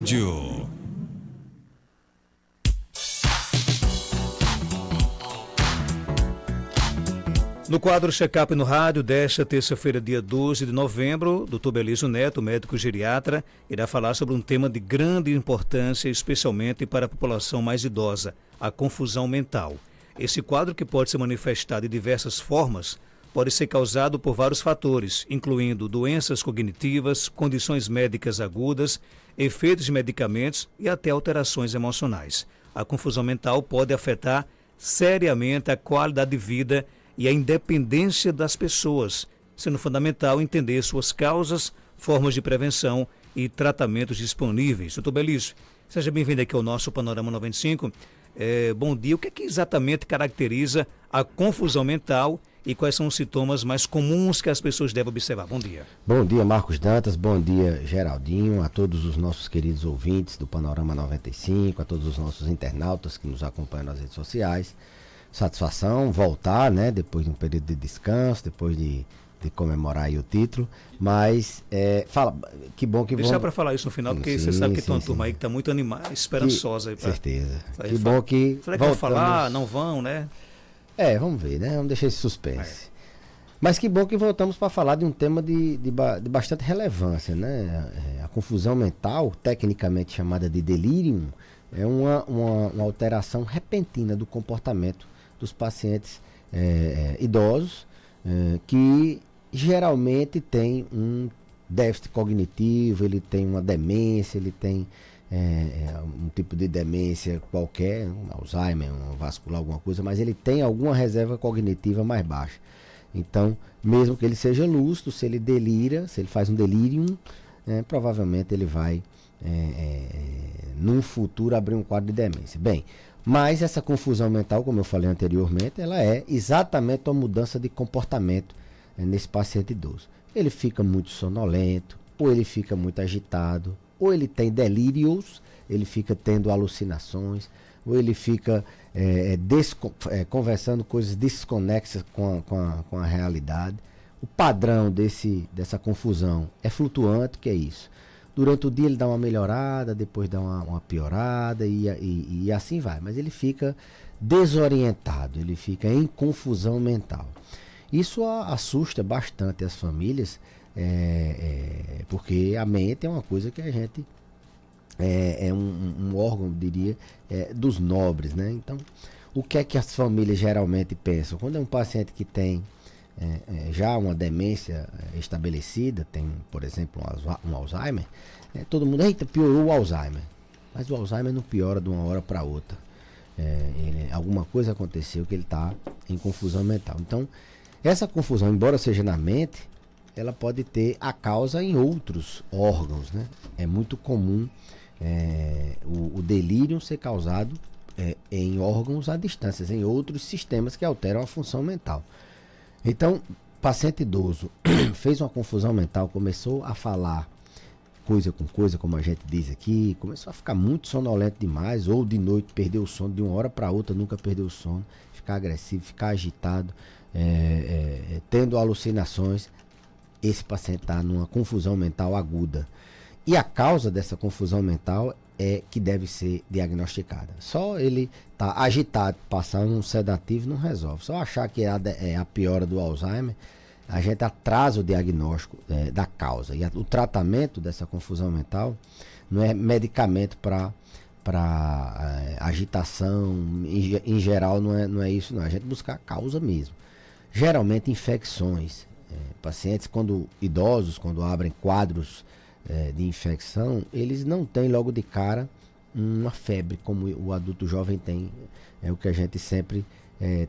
rádio. No quadro Check-up no Rádio, desta terça-feira, dia 12 de novembro, Dr. Belísio Neto, médico geriatra, irá falar sobre um tema de grande importância, especialmente para a população mais idosa, a confusão mental. Esse quadro, que pode se manifestar de diversas formas, pode ser causado por vários fatores, incluindo doenças cognitivas, condições médicas agudas, efeitos de medicamentos e até alterações emocionais. A confusão mental pode afetar seriamente a qualidade de vida e a independência das pessoas, sendo fundamental entender suas causas, formas de prevenção e tratamentos disponíveis. Doutor Belísio, seja bem-vindo aqui ao nosso Panorama 95. Bom dia. O que é que exatamente caracteriza a confusão mental e quais são os sintomas mais comuns que as pessoas devem observar? Bom dia. Bom dia, Marcos Dantas. Bom dia, Geraldinho. A todos os nossos queridos ouvintes do Panorama 95, a todos os nossos internautas que nos acompanham nas redes sociais. Satisfação voltar, né, depois de um período de descanso, depois de comemorar aí o título, mas que bom que Deixar para falar isso no final, porque você sabe que tem uma turma aí que está muito animada, esperançosa. Certeza. Que bom que será que vão falar? Não vão, né? Vamos ver, né? Vamos deixar esse suspense. Mas que bom que voltamos para falar de um tema de bastante relevância, né? A confusão mental, tecnicamente chamada de delírio, é uma alteração repentina do comportamento dos pacientes idosos, que geralmente tem um déficit cognitivo, ele tem uma demência, ele tem um tipo de demência qualquer, um Alzheimer, um vascular, alguma coisa, mas ele tem alguma reserva cognitiva mais baixa. Então, mesmo que ele seja lúcido, se ele delira, se ele faz um delírio, provavelmente ele vai, num futuro, abrir um quadro de demência. Bem, mas essa confusão mental, como eu falei anteriormente, ela é exatamente uma mudança de comportamento nesse paciente idoso. Ele fica muito sonolento, ou ele fica muito agitado, ou ele tem delírios, ele fica tendo alucinações, ou ele fica conversando coisas desconexas com a realidade. O padrão dessa confusão é flutuante, que é isso. Durante o dia ele dá uma melhorada, depois dá uma piorada e assim vai. Mas ele fica desorientado, ele fica em confusão mental. Isso assusta bastante as famílias, porque a mente é uma coisa que a gente é um órgão, diria, dos nobres, né? Então, o que é que as famílias geralmente pensam? Quando é um paciente que tem já uma demência estabelecida, tem, por exemplo, um Alzheimer, todo mundo, eita, piorou o Alzheimer. Mas o Alzheimer não piora de uma hora para outra. Alguma coisa aconteceu que ele está em confusão mental. Então, essa confusão, embora seja na mente, ela pode ter a causa em outros órgãos, né? É muito comum o delírio ser causado em órgãos à distância, em outros sistemas que alteram a função mental. Então, paciente idoso fez uma confusão mental, começou a falar coisa com coisa, como a gente diz aqui, começou a ficar muito sonolento demais, ou de noite perdeu o sono, de uma hora para outra nunca perdeu o sono, ficar agressivo, ficar agitado, tendo alucinações. Esse paciente está numa confusão mental aguda. E a causa dessa confusão mental é que deve ser diagnosticada. Só ele tá agitado, passar um sedativo não resolve. Só achar que é a piora do Alzheimer, a gente atrasa o diagnóstico da causa. E o tratamento dessa confusão mental não é medicamento para agitação, em geral não é isso não. A gente buscar a causa mesmo. Geralmente infecções. Pacientes idosos, quando abrem quadros de infecção, eles não têm logo de cara uma febre como o adulto jovem tem, é o que a gente sempre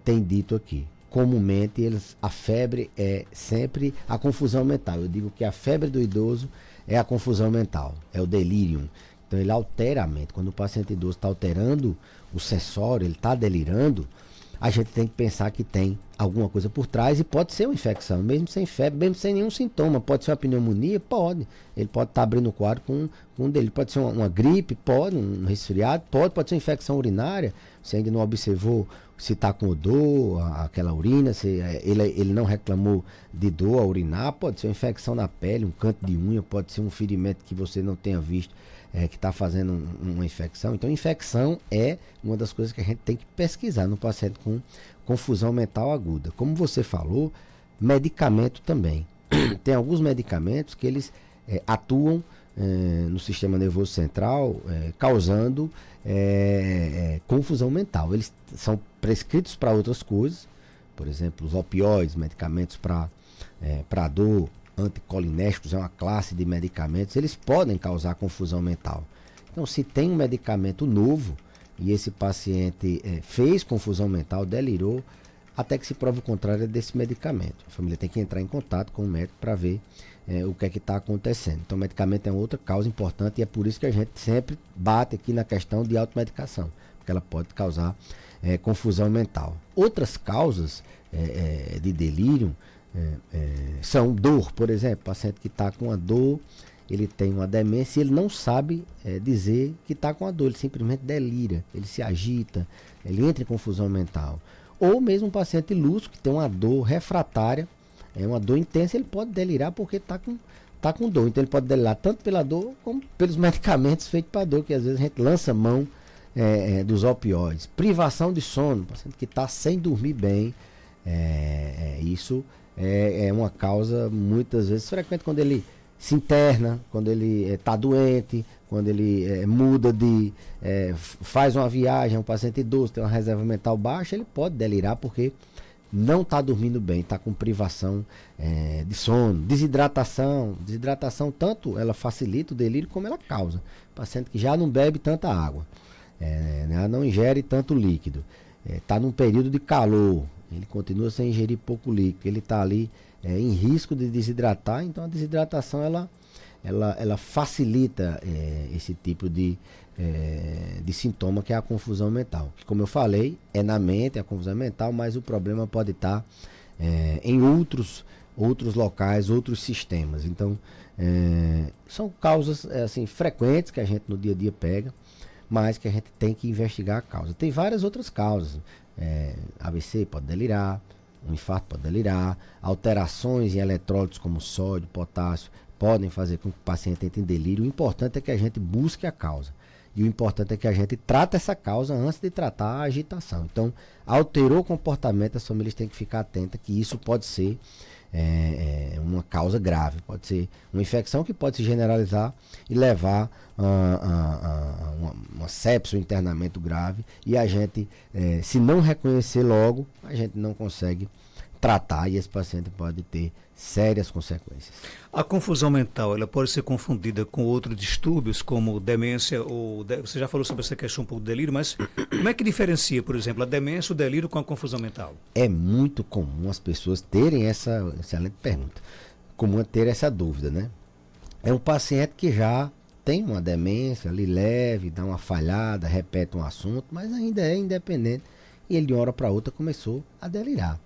tem dito aqui. Comumente a febre é sempre a confusão mental. Eu digo que a febre do idoso é a confusão mental, é o delírio. Então ele altera a mente. Quando o paciente idoso está alterando o sensório, ele está delirando, a gente tem que pensar que tem alguma coisa por trás e pode ser uma infecção, mesmo sem febre, mesmo sem nenhum sintoma. Pode ser uma pneumonia? Pode. Ele pode estar abrindo o quadro com um delírio. Pode ser uma gripe? Pode. Um resfriado? Pode ser uma infecção urinária. Você ainda não observou se está com odor, aquela urina, se ele não reclamou de dor a urinar. Pode ser uma infecção na pele, um canto de unha, pode ser um ferimento que você não tenha visto que está fazendo uma infecção. Então, infecção é uma das coisas que a gente tem que pesquisar no paciente com confusão mental aguda. Como você falou, medicamento também. Tem alguns medicamentos que eles atuam no sistema nervoso central, causando confusão mental. Eles são prescritos para outras coisas, por exemplo, os opioides, medicamentos para dor, anticolinérgicos, é uma classe de medicamentos, eles podem causar confusão mental. Então, se tem um medicamento novo e esse paciente fez confusão mental, delirou, até que se prove o contrário desse medicamento. A família tem que entrar em contato com o médico para ver o que é que está acontecendo. Então, o medicamento é outra causa importante e é por isso que a gente sempre bate aqui na questão de automedicação, porque ela pode causar confusão mental. Outras causas de delírio são dor, por exemplo, o paciente que está com a dor, ele tem uma demência e ele não sabe dizer que está com a dor, ele simplesmente delira, ele se agita, ele entra em confusão mental. Ou mesmo um paciente lúcido que tem uma dor refratária, uma dor intensa, ele pode delirar porque está com dor. Então ele pode delirar tanto pela dor como pelos medicamentos feitos para dor, que às vezes a gente lança mão dos opioides. Privação de sono, paciente que está sem dormir bem, isso é uma causa muitas vezes frequente quando ele se interna, quando ele está doente, quando ele muda faz uma viagem, um paciente idoso, tem uma reserva mental baixa, ele pode delirar porque não está dormindo bem, está com privação de sono. Desidratação, tanto ela facilita o delírio como ela causa. Paciente que já não bebe tanta água, não ingere tanto líquido, está num período de calor, ele continua sem ingerir pouco líquido, ele está ali em risco de desidratar, então a desidratação ela facilita esse tipo de sintoma que é a confusão mental. Que, como eu falei, é na mente, é a confusão mental, mas o problema pode estar em outros locais, outros sistemas. Então, são causas assim, frequentes que a gente no dia a dia pega, mas que a gente tem que investigar a causa. Tem várias outras causas. AVC pode delirar, um infarto pode delirar, alterações em eletrólitos como sódio, potássio, podem fazer com que o paciente entre em delírio. O importante é que a gente busque a causa. E o importante é que a gente trate essa causa antes de tratar a agitação. Então, alterou o comportamento, as famílias têm que ficar atentas que isso pode ser uma causa grave. Pode ser uma infecção que pode se generalizar e levar a uma sepse, um internamento grave. E a gente, se não reconhecer logo, a gente não consegue tratar e esse paciente pode ter sérias consequências. A confusão mental, ela pode ser confundida com outros distúrbios, como demência ou... Você já falou sobre essa questão um pouco do delírio, mas como é que diferencia, por exemplo, a demência, o delírio com a confusão mental? É muito comum as pessoas terem essa excelente pergunta, comum ter essa dúvida, né? É um paciente que já tem uma demência ali leve, dá uma falhada, repete um assunto, mas ainda é independente e ele de uma hora para outra começou a delirar.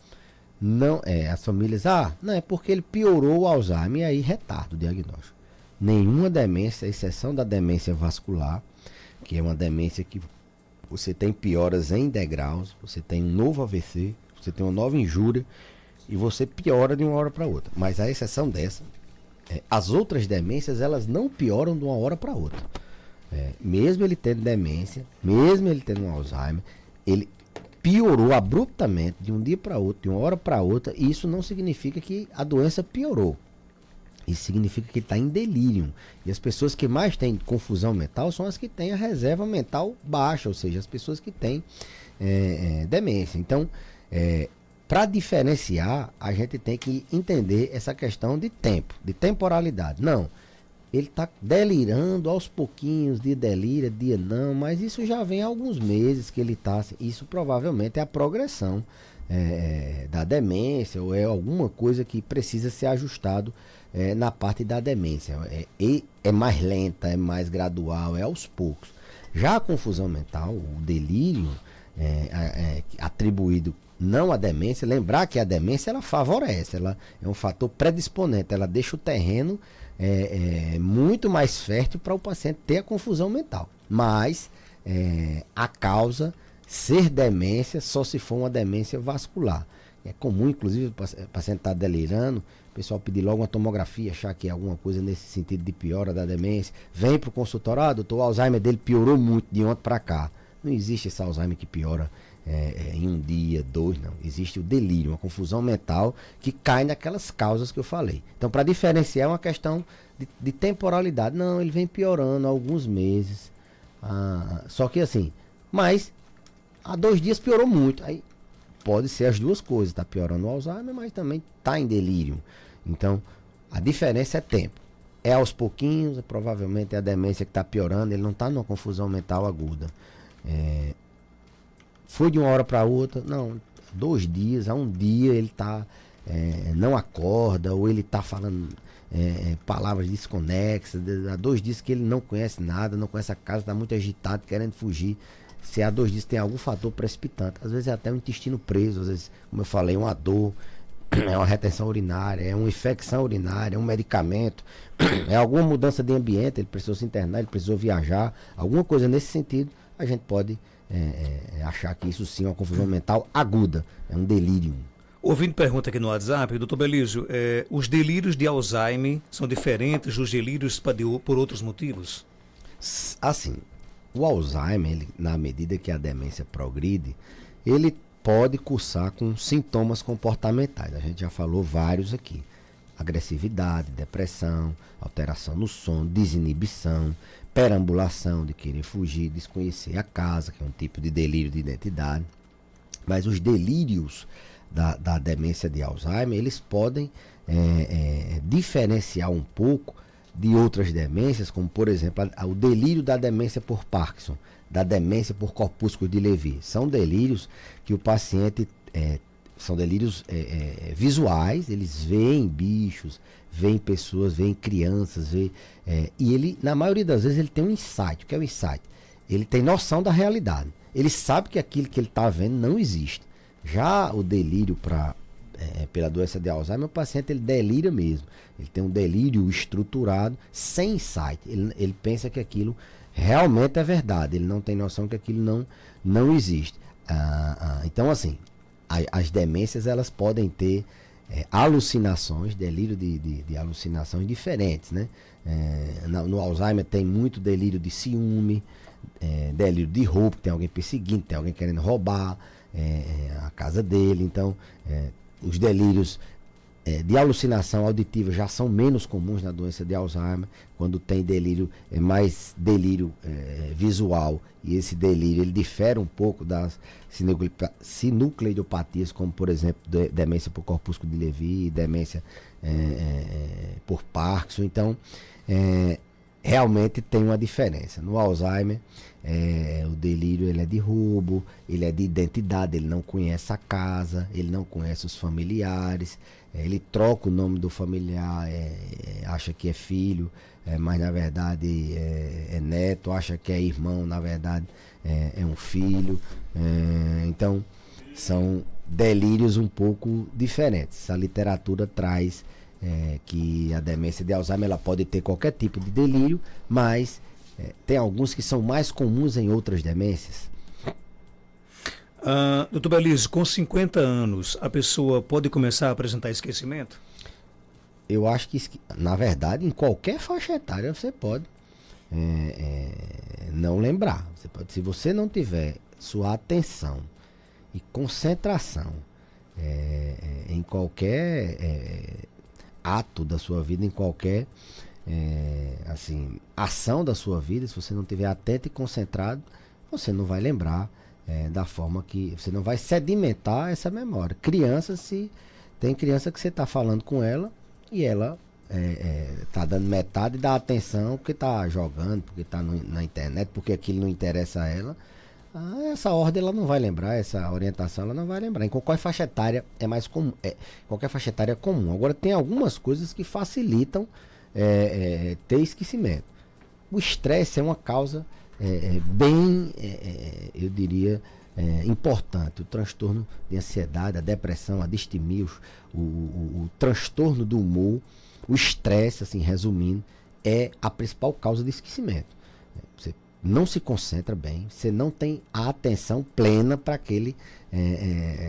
Não, as famílias, não, é porque ele piorou o Alzheimer e aí retarda o diagnóstico. Nenhuma demência, à exceção da demência vascular, que é uma demência que você tem pioras em degraus, você tem um novo AVC, você tem uma nova injúria e você piora de uma hora para outra. Mas à exceção dessa, as outras demências, elas não pioram de uma hora para outra. Mesmo ele tendo demência, mesmo ele tendo um Alzheimer, ele piorou abruptamente de um dia para outro, de uma hora para outra, e isso não significa que a doença piorou. Isso significa que ele está em delírio. E as pessoas que mais têm confusão mental são as que têm a reserva mental baixa, ou seja, as pessoas que têm demência. Então, para diferenciar, a gente tem que entender essa questão de tempo, de temporalidade. Não, ele está delirando aos pouquinhos, dia delira, dia não, mas isso já vem há alguns meses que ele está. Isso provavelmente é a progressão da demência ou é alguma coisa que precisa ser ajustado na parte da demência. É mais lenta, é mais gradual, é aos poucos. Já a confusão mental, o delírio atribuído não à demência, lembrar que a demência ela favorece, ela é um fator predisponente, ela deixa o terreno muito mais fértil para o paciente ter a confusão mental. Mas a causa ser demência só se for uma demência vascular. É comum, inclusive, o paciente está delirando, o pessoal pedir logo uma tomografia, achar que é alguma coisa nesse sentido de piora da demência. Vem pro consultório, doutor, o Alzheimer dele piorou muito de ontem para cá. Não existe esse Alzheimer que piora em um dia, 2, não. Existe o delírio, uma confusão mental que cai naquelas causas que eu falei. Então, para diferenciar, é uma questão de temporalidade. Não, ele vem piorando há alguns meses. Só que assim, mas há 2 dias piorou muito. Aí pode ser as duas coisas. Está piorando o Alzheimer, mas também está em delírio. Então, a diferença é tempo. É aos pouquinhos, provavelmente é a demência que está piorando. Ele não está numa confusão mental aguda. Foi de uma hora para outra, não, 2 dias, há um dia ele tá, não acorda, ou ele tá falando palavras desconexas, há 2 dias que ele não conhece nada, não conhece a casa, está muito agitado, querendo fugir. Se há 2 dias tem algum fator precipitante, às vezes é até um intestino preso, às vezes, como eu falei, uma dor, é uma retenção urinária, é uma infecção urinária, é um medicamento, é alguma mudança de ambiente, ele precisou se internar, ele precisou viajar, alguma coisa nesse sentido, a gente pode achar que isso sim é uma confusão mental aguda, é um delírio. Ouvindo pergunta aqui no WhatsApp, doutor Belísio, os delírios de Alzheimer são diferentes dos delírios por outros motivos? Assim, o Alzheimer, ele, na medida que a demência progride, ele pode cursar com sintomas comportamentais. A gente já falou vários aqui. Agressividade, depressão, alteração no sono, desinibição, perambulação, de querer fugir, desconhecer a casa, que é um tipo de delírio de identidade. Mas os delírios da demência de Alzheimer, eles podem diferenciar um pouco de outras demências, como por exemplo o delírio da demência por Parkinson, da demência por corpúsculo de Levy. São delírios que o paciente são delírios visuais, eles veem bichos, veem pessoas, veem crianças, e ele, na maioria das vezes, ele tem um insight. O que é o insight? Ele tem noção da realidade. Ele sabe que aquilo que ele está vendo não existe. Já o delírio pela doença de Alzheimer, o paciente ele delira mesmo. Ele tem um delírio estruturado, sem insight. Ele pensa que aquilo realmente é verdade. Ele não tem noção que aquilo não existe. Então, assim, as demências elas podem ter alucinações, delírio de alucinações diferentes, né? No Alzheimer tem muito delírio de ciúme, delírio de roubo, tem alguém perseguindo, tem alguém querendo roubar a casa dele. Então, os delírios de alucinação auditiva já são menos comuns na doença de Alzheimer. Quando tem delírio, é mais delírio visual, e esse delírio ele difere um pouco das sinucleidopatias, como por exemplo demência por corpúsculo de Levy, demência por Parkinson. Então, realmente tem uma diferença. No Alzheimer, o delírio ele é de roubo, ele é de identidade, ele não conhece a casa, ele não conhece os familiares, ele troca o nome do familiar, acha que é filho, mas na verdade é neto, acha que é irmão, na verdade é um filho. Então, são delírios um pouco diferentes. A literatura traz que a demência de Alzheimer ela pode ter qualquer tipo de delírio, mas tem alguns que são mais comuns em outras demências. Doutor Belísio, com 50 anos, a pessoa pode começar a apresentar esquecimento? Eu acho que, na verdade, em qualquer faixa etária você pode não lembrar. Se você não tiver sua atenção e concentração em qualquer ato da sua vida, em qualquer ação da sua vida, se você não estiver atento e concentrado, você não vai lembrar da forma que você não vai sedimentar essa memória. Tem criança que você está falando com ela e ela está dando metade da atenção porque está jogando, porque está na internet, porque aquilo não interessa a ela. Essa ordem ela não vai lembrar, essa orientação ela não vai lembrar. Em qualquer faixa etária é mais comum, qualquer faixa etária é comum. Agora tem algumas coisas que facilitam ter esquecimento. O estresse é uma causa bem, eu diria, importante. O transtorno de ansiedade, a depressão, a distimia, o transtorno do humor, o estresse, assim, resumindo, é a principal causa de esquecimento. Você não se concentra bem, você não tem a atenção plena para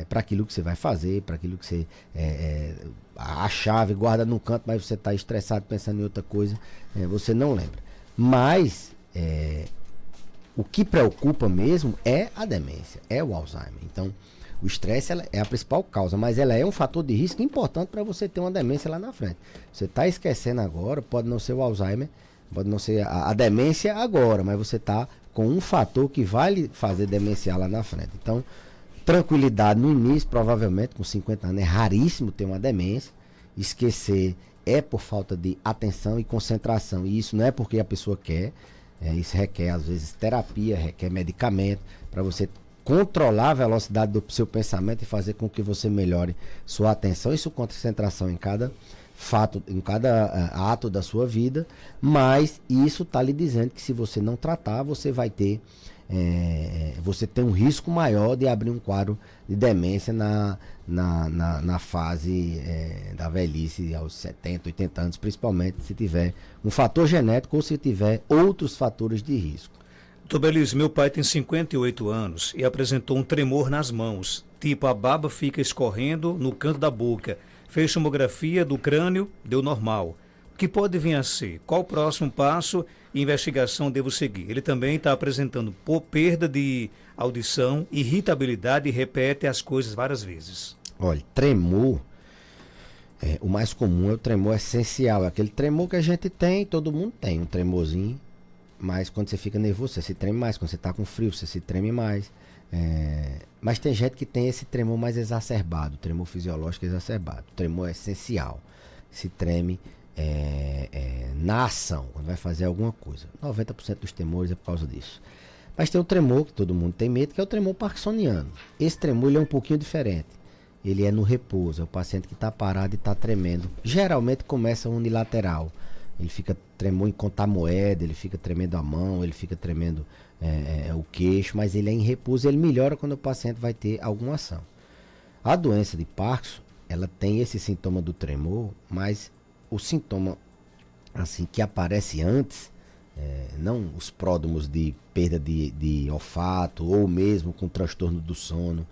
para aquilo que você vai fazer, para aquilo que você a chave guarda num canto, mas você está estressado pensando em outra coisa, você não lembra. Mas o que preocupa mesmo é a demência, é o Alzheimer. Então, o estresse é a principal causa, mas ela é um fator de risco importante para você ter uma demência lá na frente. Você está esquecendo agora, pode não ser o Alzheimer, pode não ser a demência agora, mas você está com um fator que vai lhe fazer demenciar lá na frente. Então, tranquilidade no início, provavelmente com 50 anos, é raríssimo ter uma demência. Esquecer é por falta de atenção e concentração, e isso não é porque a pessoa quer, isso requer às vezes terapia, requer medicamento, para você controlar a velocidade do seu pensamento e fazer com que você melhore sua atenção e sua concentração em cada fato, em cada ato da sua vida, mas isso está lhe dizendo que se você não tratar, você vai ter você tem um risco maior de abrir um quadro de demência na fase da velhice, aos 70, 80 anos, principalmente se tiver um fator genético ou se tiver outros fatores de risco. Doutor Belísio, meu pai tem 58 anos e apresentou um tremor nas mãos, tipo a baba fica escorrendo no canto da boca. Fez tomografia do crânio, deu normal. O que pode vir a ser? Qual o próximo passo e investigação devo seguir? Ele também está apresentando perda de audição, irritabilidade e repete as coisas várias vezes. Olha, tremor, o mais comum é o tremor essencial. Aquele tremor que a gente tem, todo mundo tem um tremorzinho, mas quando você fica nervoso, você se treme mais. Quando você está com frio, você se treme mais. Mas tem gente que tem esse tremor mais exacerbado, tremor fisiológico exacerbado. O tremor é essencial. Se treme na ação, quando vai fazer alguma coisa. 90% dos tremores é por causa disso. Mas tem o tremor, que todo mundo tem medo, que é o tremor parkinsoniano. Esse tremor ele é um pouquinho diferente. Ele é no repouso, é o paciente que está parado e está tremendo. Geralmente começa unilateral. Ele fica tremor em contar moeda, ele fica tremendo a mão, ele fica tremendo o queixo, mas ele é em repouso, ele melhora quando o paciente vai ter alguma ação. A doença de Parkinson, ela tem esse sintoma do tremor, mas o sintoma assim que aparece antes, não os pródromos de perda de olfato ou mesmo com transtorno do sono,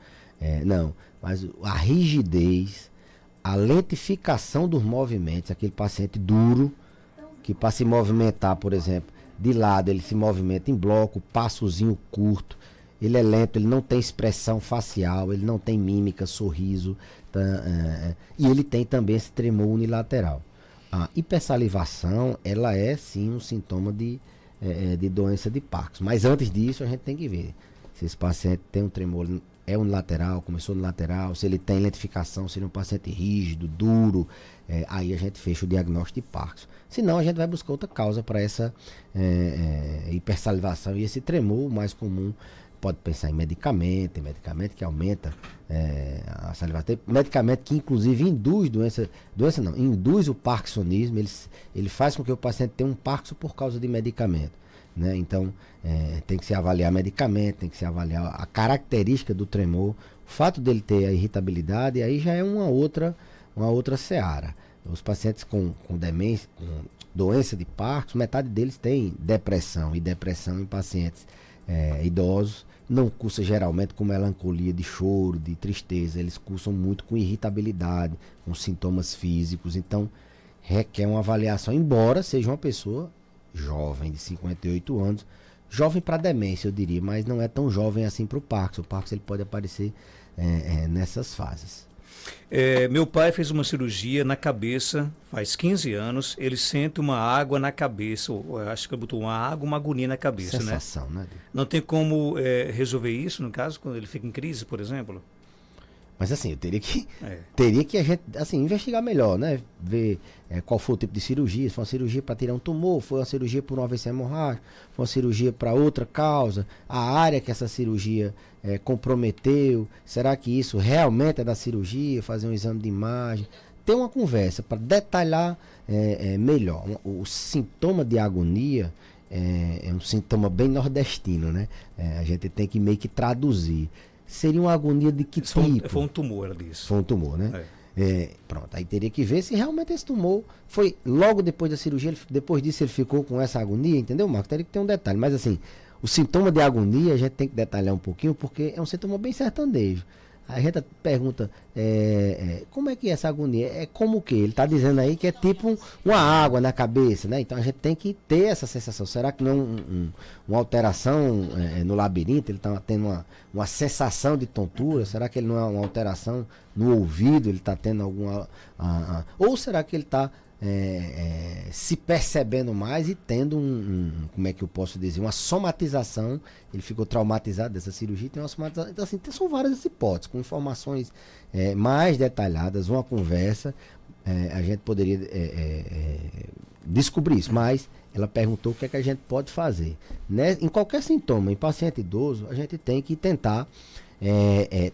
não, mas a rigidez, a lentificação dos movimentos, aquele paciente duro, que para se movimentar, por exemplo, de lado ele se movimenta em bloco, passozinho curto, ele é lento, ele não tem expressão facial, ele não tem mímica, sorriso, e ele tem também esse tremor unilateral. A hipersalivação, ela é sim um sintoma de doença de Parkinson, mas antes disso a gente tem que ver se esse paciente tem um tremor, unilateral, começou no lateral, se ele tem lentificação, se ele é um paciente rígido, duro, aí a gente fecha o diagnóstico de Parkinson. Senão a gente vai buscar outra causa para essa hipersalivação e esse tremor mais comum. Pode pensar em medicamento, que aumenta a salivação. Tem medicamento que inclusive induz induz o parkinsonismo, ele faz com que o paciente tenha um Parkinson por causa de medicamento. Né? Então, tem que se avaliar medicamento, tem que se avaliar a característica do tremor, o fato dele ter a irritabilidade, aí já é uma outra seara. Os pacientes com demência, com doença de Parkinson, metade deles tem depressão, e depressão em pacientes idosos não cursa geralmente com melancolia, de choro, de tristeza, eles cursam muito com irritabilidade, com sintomas físicos, então requer uma avaliação, embora seja uma pessoa jovem, de 58 anos, jovem para demência eu diria, mas não é tão jovem assim para o Parkinson. O Parkinson ele pode aparecer nessas fases. Meu pai fez uma cirurgia na cabeça faz 15 anos, ele sente uma água na cabeça, eu acho que ele botou uma água, uma agonia na cabeça. Sensação, né? Não tem como resolver isso, no caso, quando ele fica em crise, por exemplo? Mas assim, eu teria que a gente assim, investigar melhor, né? Ver qual foi o tipo de cirurgia, se foi uma cirurgia para tirar um tumor, foi uma cirurgia por um AVC hemorrágico, foi uma cirurgia para outra causa, a área que essa cirurgia comprometeu, será que isso realmente é da cirurgia, fazer um exame de imagem, ter uma conversa para detalhar melhor. O sintoma de agonia é um sintoma bem nordestino, né? A gente tem que meio que traduzir. Seria uma agonia de que tipo? Foi um tumor, ela disse. Foi um tumor, né? Pronto, aí teria que ver se realmente esse tumor foi logo depois da cirurgia, depois disso ele ficou com essa agonia, entendeu, Marcos? Teria que ter um detalhe, mas assim, O sintoma de agonia a gente tem que detalhar um pouquinho, porque é um sintoma bem sertanejo. A gente pergunta, como é que é essa agonia? É como o quê? Ele está dizendo aí que é tipo uma água na cabeça, né? Então a gente tem que ter essa sensação. Será que não é uma alteração no labirinto? Ele está tendo uma sensação de tontura? Será que ele não é uma alteração no ouvido? Ele está tendo alguma... Ou será que ele está se percebendo mais e tendo como é que eu posso dizer, uma somatização? Ele ficou traumatizado dessa cirurgia, tem uma somatização. Então, assim, são várias hipóteses, com informações mais detalhadas, uma conversa, a gente poderia descobrir isso, mas ela perguntou o que é que a gente pode fazer. Né? Em qualquer sintoma, em paciente idoso, a gente tem que tentar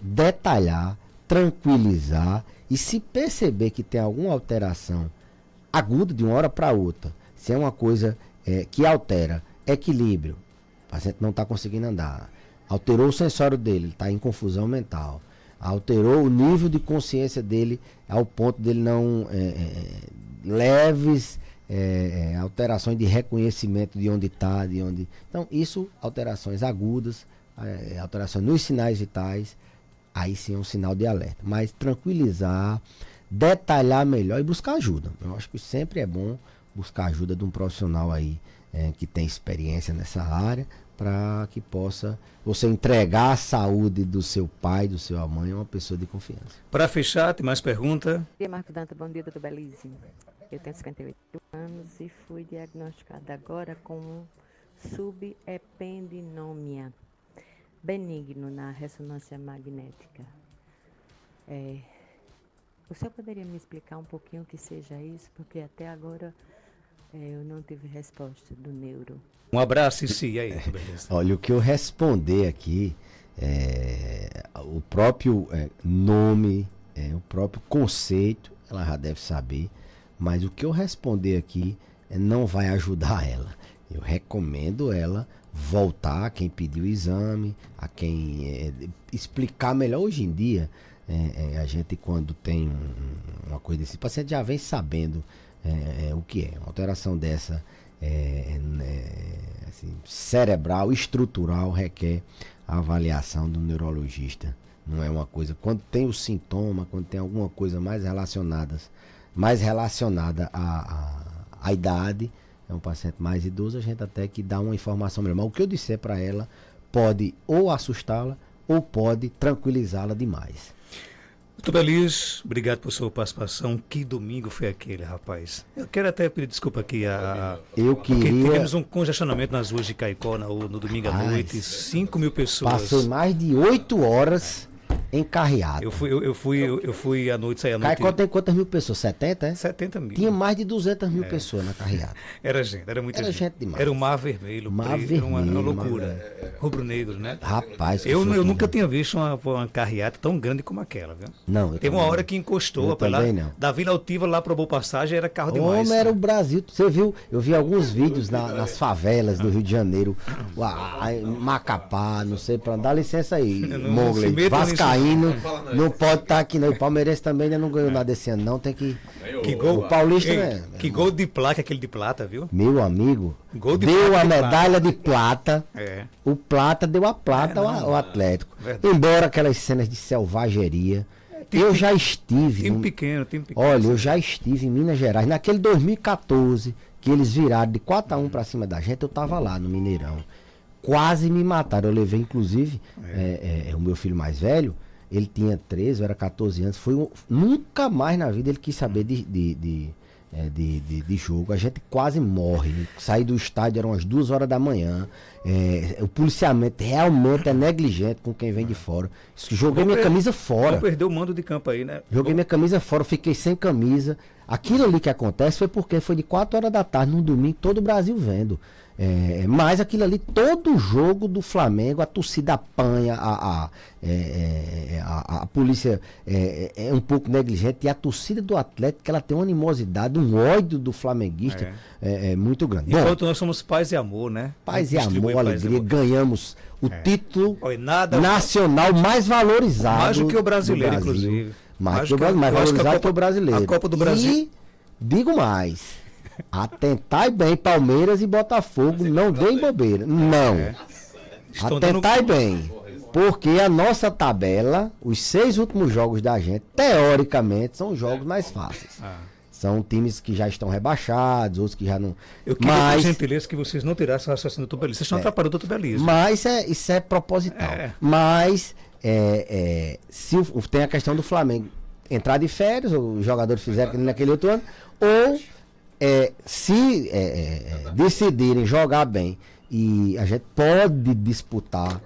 detalhar, tranquilizar, e se perceber que tem alguma alteração aguda de uma hora para outra, se é uma coisa que altera equilíbrio, o paciente não está conseguindo andar, alterou o sensório dele, ele está em confusão mental, alterou o nível de consciência dele ao ponto dele não leves alterações de reconhecimento de onde está, então isso, alterações agudas, alterações nos sinais vitais, aí sim é um sinal de alerta. Mas tranquilizar, detalhar melhor e buscar ajuda. Eu acho que sempre é bom buscar ajuda de um profissional aí que tem experiência nessa área, para que possa você entregar a saúde do seu pai, do seu mãe, a uma pessoa de confiança. Para fechar, tem mais pergunta? Bom dia, Marco Danta. Bom dia, doutor Belize. Eu tenho 58 anos e fui diagnosticada agora com subependinomia benigno na ressonância magnética. O senhor poderia me explicar um pouquinho o que seja isso? Porque até agora eu não tive resposta do neuro. Um abraço, e aí? Olha, o que eu responder aqui, o próprio nome, o próprio conceito, ela já deve saber, mas o que eu responder aqui não vai ajudar ela. Eu recomendo ela voltar a quem pediu o exame, a quem explicar melhor. Hoje em dia, a gente, quando tem uma coisa desse, o paciente já vem sabendo o que é. Uma alteração dessa assim, cerebral, estrutural, requer a avaliação do neurologista. Não é uma coisa, quando tem o sintoma, quando tem alguma coisa mais relacionada à idade, é um paciente mais idoso, a gente até que dá uma informação melhor. Mas o que eu disser para ela pode ou assustá-la ou pode tranquilizá-la demais. Doutor Belize, obrigado por sua participação. Que domingo foi aquele, rapaz? Eu quero até pedir desculpa aqui. Porque tivemos um congestionamento nas ruas de Caicó no domingo à noite. 5.000 pessoas. Passei mais de 8 horas em carreata. Eu fui à noite, saí à noite. Caicó tem quantas mil pessoas? 70, é? 70 mil. Tinha mais de 200 mil pessoas na carreata. Era muita gente. Gente demais. Era um mar vermelho. Era uma loucura. Rubro-negro, né? Rapaz. Eu nunca tinha visto uma carreata tão grande como aquela, viu? Não, teve uma hora que encostou. Da Vila Altiva lá para o Boa Passagem era carro demais. Era o Brasil. Você viu? Eu vi alguns vídeos nas favelas do Rio de Janeiro. Macapá, não sei pra onde. Dá licença aí, Mogli. Vascaíno. Não pode estar aqui, não. O palmeirense também ainda não ganhou nada esse ano, não. Tem que. Gol, o Paulista, que gol de placa, aquele de plata, viu? Meu amigo, deu a medalha de plata. O plata deu a plata ao Atlético. Verdade. Embora aquelas cenas de selvageria. Eu já estive. Time pequeno. Olha, eu já estive em Minas Gerais. Naquele 2014, que eles viraram de 4-1 pra cima da gente, eu tava lá no Mineirão. Quase me mataram. Eu levei, inclusive, o meu filho mais velho. Ele tinha 13, eu era 14 anos. Nunca mais na vida ele quis saber de jogo. A gente quase morre. Saí do estádio, eram umas 2 horas da manhã. O policiamento realmente é negligente com quem vem de fora. Joguei minha camisa fora. Perdeu o mando de campo aí, né? Joguei minha camisa fora, fiquei sem camisa. Aquilo ali que acontece foi porque foi de 4 horas da tarde, num domingo, todo o Brasil vendo. Mas aquilo ali, todo jogo do Flamengo, a torcida apanha, a polícia é um pouco negligente, e a torcida do Atlético, que ela tem uma animosidade, um ódio do flamenguista muito grande. Enquanto nós somos paz e amor, né? Paz e amor, alegria, ganhamos o título nacional mais valorizado. Mais do que o brasileiro, inclusive. Mais valorizado que o brasileiro. A Copa do Brasil. E digo mais. Atentai bem, Palmeiras e Botafogo, não deem bobeira. Não. Atentai bem, porque a nossa tabela, os 6 últimos jogos da gente, teoricamente, são os jogos mais fáceis. São times que já estão rebaixados, outros que já não... Eu queria, por gentileza, que vocês não tirassem o raciocínio do tubelismo. Vocês estão atrapalhando o tubelismo. Mas isso é proposital. Mas se tem a questão do Flamengo entrar de férias, os jogadores fizeram naquele outro ano, ou se decidirem jogar bem e a gente pode disputar,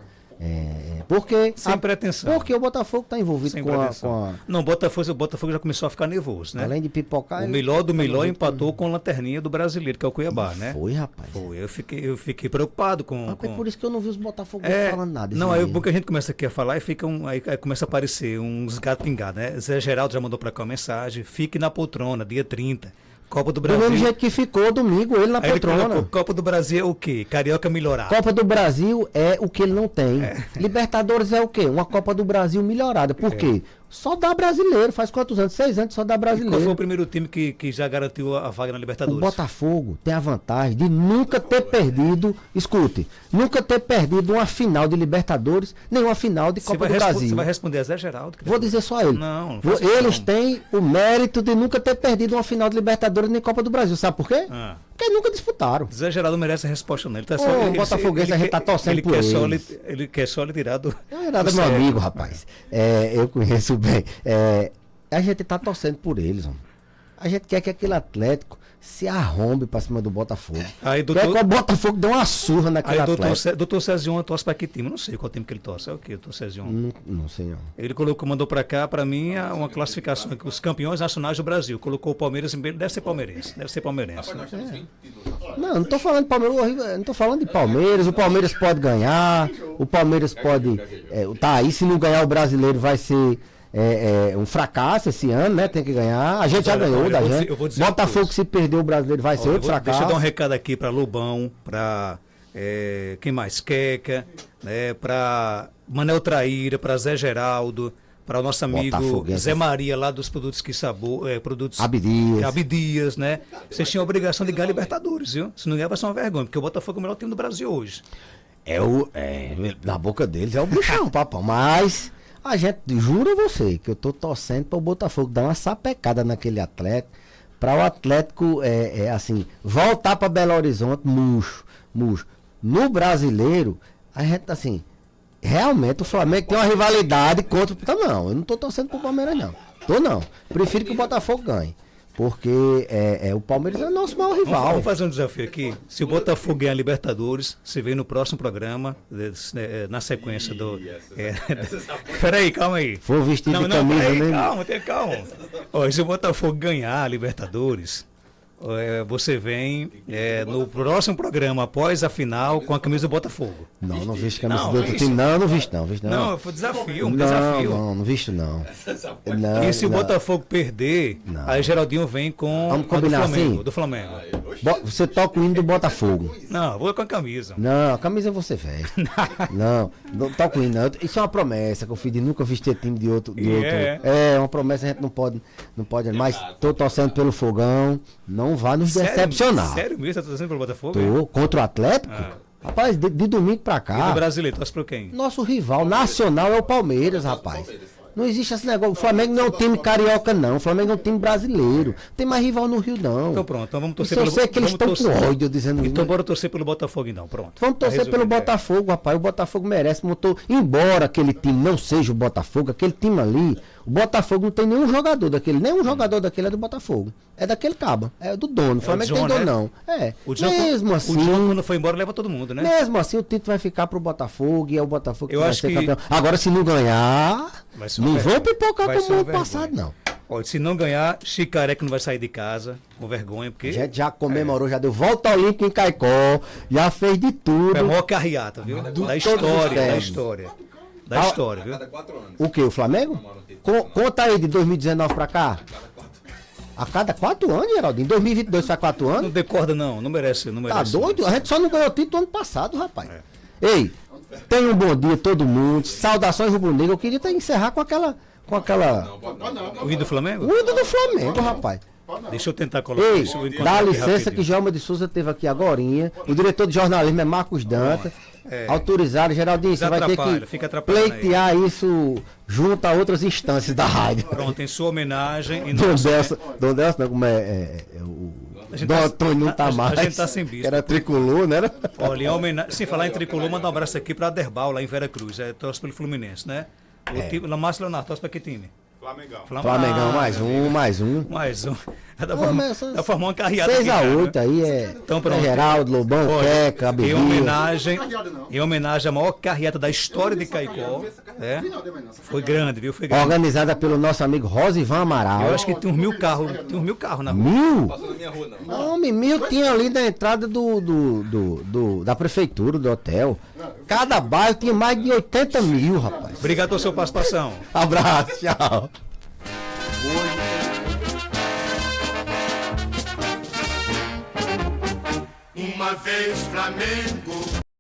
porque sem pretensão. Porque o Botafogo está envolvido com a... Não, o Botafogo já começou a ficar nervoso, né? Além de pipocar... O melhor do melhor empatou com a lanterninha do brasileiro, que é o Cuiabá, né? Foi, rapaz. Foi, eu fiquei preocupado com... É por isso que eu não vi os Botafogo falando nada. Não, aí porque a gente começa aqui a falar e fica aí começa a aparecer uns gatos pingados, né? Zé Geraldo já mandou pra cá uma mensagem: fique na poltrona, dia 30. Copa do Brasil. Do mesmo jeito que ficou domingo, ele na poltrona. Copa do Brasil é o quê? Carioca melhorado. Copa do Brasil é o que ele não tem. Libertadores é o quê? Uma Copa do Brasil melhorada. Por quê? Só dá brasileiro. Faz quantos anos? 6 anos só dá brasileiro. E qual foi o primeiro time que já garantiu a vaga na Libertadores? O Botafogo tem a vantagem de nunca ter perdido, escute, nunca ter perdido uma final de Libertadores, nem uma final de Copa do Brasil. Você vai responder a Zé Geraldo? Vou dizer só ele. Não eles têm o mérito de nunca ter perdido uma final de Libertadores nem Copa do Brasil. Sabe por quê? Porque nunca disputaram. Zé Geraldo merece a resposta nele. O Botafoguense a gente tá torcendo por eles. Ele quer só lhe tirar do... Não é nada, meu amigo, rapaz. Eu conheço bem. A gente tá torcendo por eles, homem. A gente quer que aquele Atlético se arrombe pra cima do Botafogo. Aí, quer que o Botafogo dê uma surra naquele Atlético. Doutor Cezion torce pra que time? Não sei qual time que ele torce. É o que, doutor Cezion? Não sei não. Ele mandou pra cá, pra mim, uma classificação que os campeões nacionais do Brasil. Colocou o Palmeiras em meio. Deve ser palmeirense. Não tô falando de Palmeiras, não tô falando de Palmeiras. O Palmeiras pode ganhar, o Palmeiras pode... tá aí, se não ganhar o brasileiro vai ser... um fracasso esse ano, né? Tem que ganhar. A gente já ganhou da gente. Botafogo, se perder o brasileiro, vai ser outro fracasso. Deixa eu dar um recado aqui para Lobão, para quem mais? Queca, né? Para Manel Traíra, para Zé Geraldo, para o nosso amigo Zé Maria, lá dos Produtos Que Sabor, produtos Abdias, né? Vocês tinham a obrigação de ganhar Libertadores, viu? Se não ganhar, vai ser uma vergonha, porque o Botafogo é o melhor time do Brasil hoje. Na boca deles é o bichão, papão, mas... A gente, juro a você, que eu tô torcendo para o Botafogo dar uma sapecada naquele Atlético, para o Atlético, assim, voltar para Belo Horizonte murcho. No brasileiro, a gente, assim, realmente o Flamengo tem uma rivalidade contra... Então, não, eu não tô torcendo pro Palmeiras, não. Prefiro que o Botafogo ganhe. Porque o Palmeiras é o nosso maior rival. Vamos fazer um desafio aqui. Se o Botafogo ganhar a Libertadores, você vem no próximo programa, na sequência do... Peraí, calma aí. For vestido de camisa, calma. Se o Botafogo ganhar a Libertadores, você vem no próximo programa, após a final, com a camisa do Botafogo. Não visto camisa do outro time. Não visto não. Não, foi desafio, desafio. Não visto não. E se o Botafogo perder, aí Geraldinho vem com do Flamengo. Você toca o hino do Botafogo. Não, vou com a camisa. Não, a camisa você veste. não toca o hino não. Isso é uma promessa que eu fiz de nunca vestir time de outro. É uma promessa, a gente não pode. Mas tô torcendo pelo Fogão. Não vai nos decepcionar. Sério mesmo? Você tá torcendo pelo Botafogo? Tô. Contra o Atlético? Rapaz, de domingo pra cá. E do brasileiro, torce pra quem? Nosso rival nacional é o Palmeiras, rapaz. Não existe esse negócio. O Flamengo não é um time carioca, não. O Flamengo é um time brasileiro. Tem mais rival no Rio, não. Então pronto, então vamos torcer pelo Botafogo. Eu sei que eles estão com ódio dizendo... Então bora torcer pelo Botafogo, então. Pronto. Vamos torcer pelo Botafogo, rapaz. O Botafogo merece. Embora aquele time não seja o Botafogo, aquele time ali, o Botafogo não tem nenhum jogador daquele. Nenhum jogador daquele é do Botafogo. É daquele cabo. É do dono. O Flamengo tem dono, não. Mesmo assim... O John, quando foi embora, leva todo mundo, né? Mesmo assim, o título vai ficar pro Botafogo e é o Botafogo que vai ser campeão. Agora, se não ganhar... Não vão pipocar como o ano passado, não. Olha, se não ganhar, Chicareca não vai sair de casa com vergonha, porque... A gente já comemorou, já deu volta olímpica em Caicó, já fez de tudo. É a maior carreata, viu? Da história, viu? O que, o Flamengo? Conta aí de 2019 pra cá. A cada 4 anos, Geraldinho. Em 2022 faz 4 anos. Não decorda, não merece. Tá doido? A gente só não ganhou título ano passado, rapaz. Ei, tenha um bom dia todo mundo. Saudações rubro-negro. Eu queria encerrar com aquela... O hino do Flamengo? O hino do Flamengo, rapaz. Deixa eu tentar colocar isso. Dá licença que Djalma de Souza esteve aqui agorinha. O diretor de jornalismo é Marcos Danta. autorizado. Geraldinho, você vai ter que fica atrapalhando pleitear isso junto a outras instâncias da rádio. Pronto, em sua homenagem. Em Dom Delcio, não, como Dom Antônio não tá mais. A gente tá sem bispo. Era tricolor, né? Olha, em homenagem, sem falar em tricolor, mandar um abraço aqui para Aderbal, lá em Vera Cruz. Torce pelo Fluminense, né? O Márcio Leonardo, torce para que time? Flamengão, mais um. Da forma uma carreada. 6-8 aí então, pronto. Geraldo, Lobão, Queca, Bebia. Em homenagem à maior carreata da história de Caicó. Foi grande, viu? Foi grande. Organizada pelo nosso amigo Rosivan Amaral. Eu acho que tem uns 1000 carros. Tem uns 1000 carros na rua. 1000? Passou na minha rua, não. Não, 1000 tinha ali na entrada da prefeitura, do hotel. Cada bairro tinha mais de 80 mil, rapaz. Obrigado pela sua participação. Abraço, tchau. Uma vez Flamengo